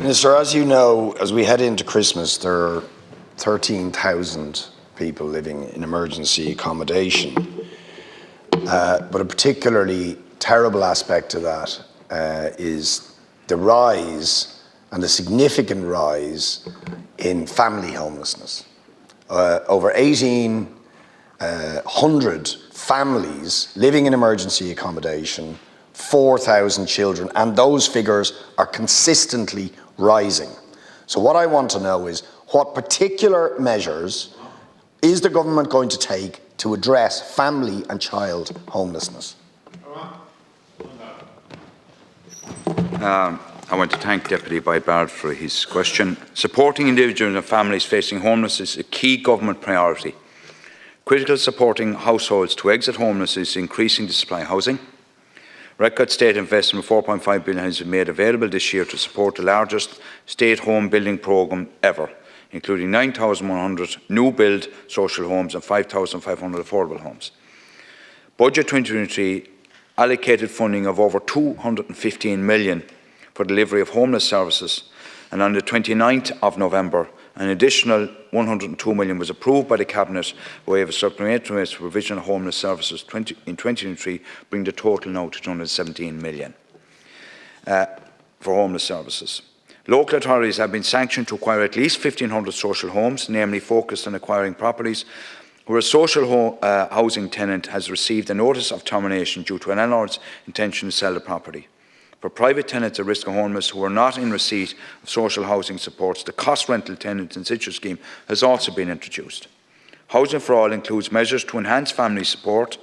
Minister, as you know, as we head into Christmas, there are 13,000 people living in emergency accommodation. But a particularly terrible aspect of that is the rise, and the significant rise, in family homelessness. Over 1,800 families living in emergency accommodation, 4,000 children, and those figures are consistently rising. So what I want to know is, what particular measures is the government going to take to address family and child homelessness? I want to thank Deputy Boyd Barrett for his question. Supporting individuals and families facing homelessness is a key government priority. Critical supporting households to exit homelessness is increasing the supply of housing. Record state investment of £4.5 billion has been made available this year to support the largest state home building programme ever, including 9,100 new build social homes and 5,500 affordable homes. Budget 2023 allocated funding of over £215 million for delivery of homeless services, and on the 29th of November, an additional £102 million was approved by the Cabinet by way of a supplementary measure for provision of homeless services in 2023, bringing the total now to £217 million for homeless services. Local authorities have been sanctioned to acquire at least 1,500 social homes, namely focused on acquiring properties where a social housing tenant has received a notice of termination due to an landlord's intention to sell the property. For private tenants at risk of homelessness who are not in receipt of social housing supports, the cost rental tenant in situ scheme has also been introduced. Housing for All includes measures to enhance family support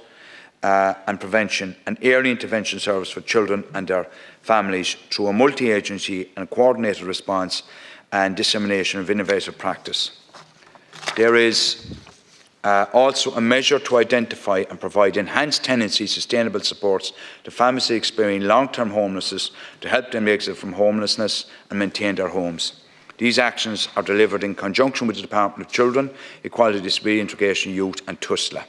and prevention and early intervention service for children and their families through a multi-agency and coordinated response and dissemination of innovative practice. There is also a measure to identify and provide enhanced tenancy sustainable supports to families experiencing long-term homelessness to help them exit from homelessness and maintain their homes. These actions are delivered in conjunction with the Department of Children, Equality, Disability, Integration, Youth and TUSLA.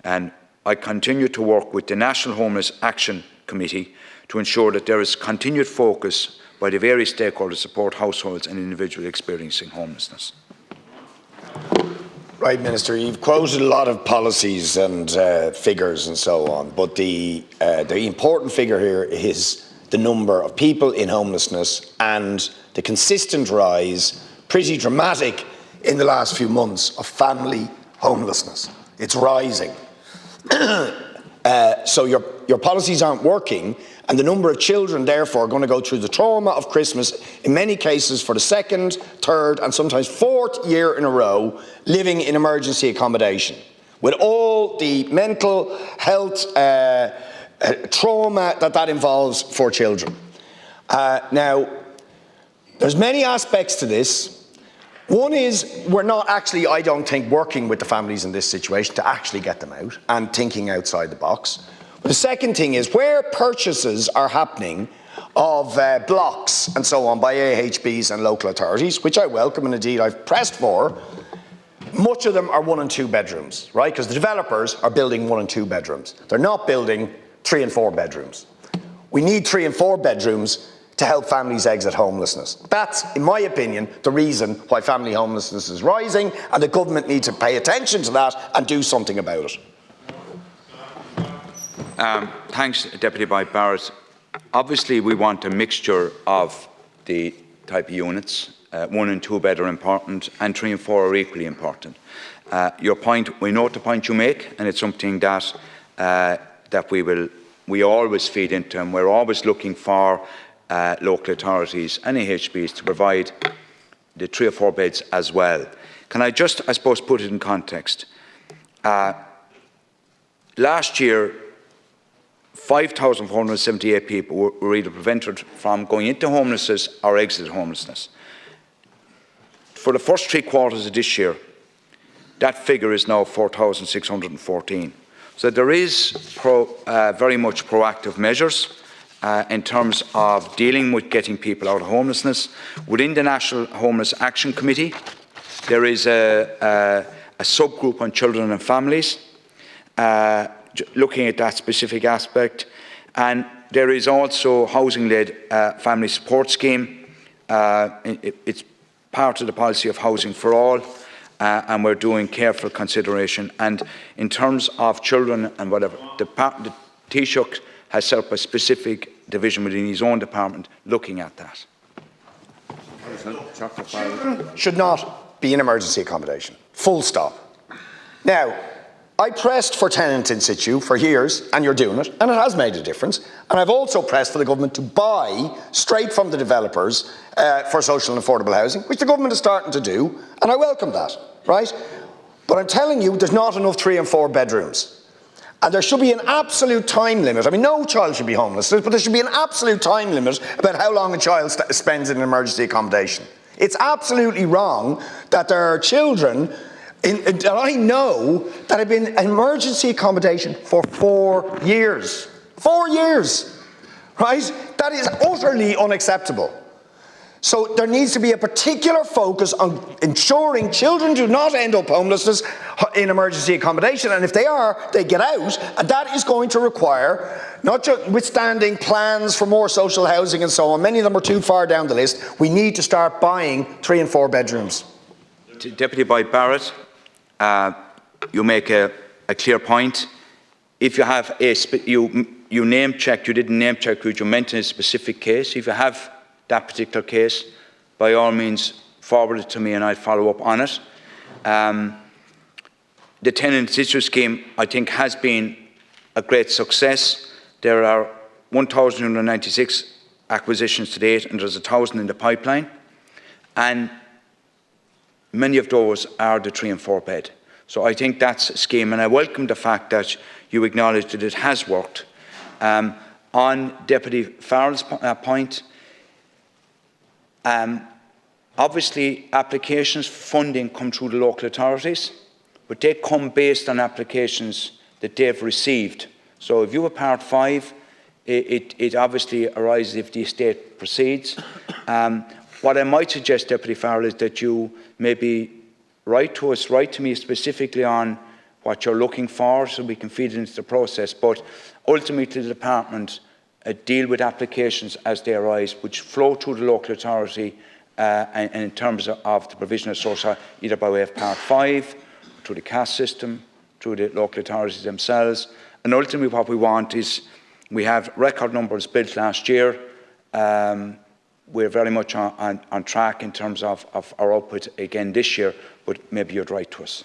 And I continue to work with the National Homeless Action Committee to ensure that there is continued focus by the various stakeholders to support households and individuals experiencing homelessness. Right, Minister, you've quoted a lot of policies and figures and so on, but the important figure here is the number of people in homelessness and the consistent rise, pretty dramatic in the last few months, of family homelessness. It's rising. So your policies aren't working, and the number of children, therefore, are going to go through the trauma of Christmas, in many cases for the second, third and sometimes fourth year in a row, living in emergency accommodation, with all the mental health trauma that involves for children. Now, there's many aspects to this. One is, we're not actually, I don't think, working with the families in this situation to actually get them out and thinking outside the box. But the second thing is, where purchases are happening of blocks and so on by AHBs and local authorities, which I welcome and indeed I've pressed for, much of them are 1 and 2 bedrooms, right? Because the developers are building 1 and 2 bedrooms. They're not building 3 and 4 bedrooms. We need 3 and 4 bedrooms to help families exit homelessness. That's, in my opinion, the reason why family homelessness is rising, and the government needs to pay attention to that and do something about it. Thanks, Deputy Boyd Barrett. Obviously, we want a mixture of the type of units. 1 and 2 bed are important, and 3 and 4 are equally important. Your point, we note the point you make, and it's something that we always feed into, and we're always looking for local authorities and AHBs to provide the 3 or 4 beds as well. Can I just, I suppose, put it in context? Last year, 5,478 people were either prevented from going into homelessness or exited homelessness. For the first 3 quarters of this year, that figure is now 4,614. So there is very much proactive measures in terms of dealing with getting people out of homelessness. Within the National Homeless Action Committee, there is a subgroup on children and families looking at that specific aspect. And there is also housing-led family support scheme It's part of the policy of housing for all, and we're doing careful consideration. And in terms of children and whatever, the Taoiseach has set up a specific division within his own department looking at that. Children should not be in emergency accommodation. Full stop. Now, I pressed for tenant in situ for years, and you're doing it, and it has made a difference. And I've also pressed for the government to buy straight from the developers for social and affordable housing, which the government is starting to do, and I welcome that, right? But I'm telling you, there's not enough 3 and 4 bedrooms. And there should be an absolute time limit. I mean, no child should be homeless, but there should be an absolute time limit about how long a child spends in an emergency accommodation. It's absolutely wrong that there are children that I know that have been in emergency accommodation for 4 years. 4 years, right? That is utterly unacceptable. So there needs to be a particular focus on ensuring children do not end up homelessness in emergency accommodation, and if they are, they get out, and that is going to require, not just withstanding plans for more social housing and so on, many of them are too far down the list, we need to start buying 3 and 4 bedrooms. Deputy Boyd Barrett, you make a clear point. If you have you name checked, you didn't name check, you mentioned a specific case. If you have that particular case, by all means forward it to me and I'll follow up on it. The tenant in situ scheme, I think, has been a great success. There are 1,196 acquisitions to date, and there's 1,000 in the pipeline, and many of those are the 3 and 4 bed. So I think that's a scheme, and I welcome the fact that you acknowledge that it has worked. On Deputy Farrell's point, obviously applications for funding come through the local authorities, but they come based on applications that they've received. So if you have Part 5, it obviously arises if the estate proceeds. What I might suggest, Deputy Farrell, is that you maybe write to me specifically on what you're looking for so we can feed it into the process. But ultimately the department deal with applications as they arise, which flow through the local authority and in terms of the provision of social, either by way of Part 5, through the caste system, through the local authorities themselves. And ultimately what we want is, we have record numbers built last year. We're very much on track in terms of our output again this year, but maybe you'd write to us.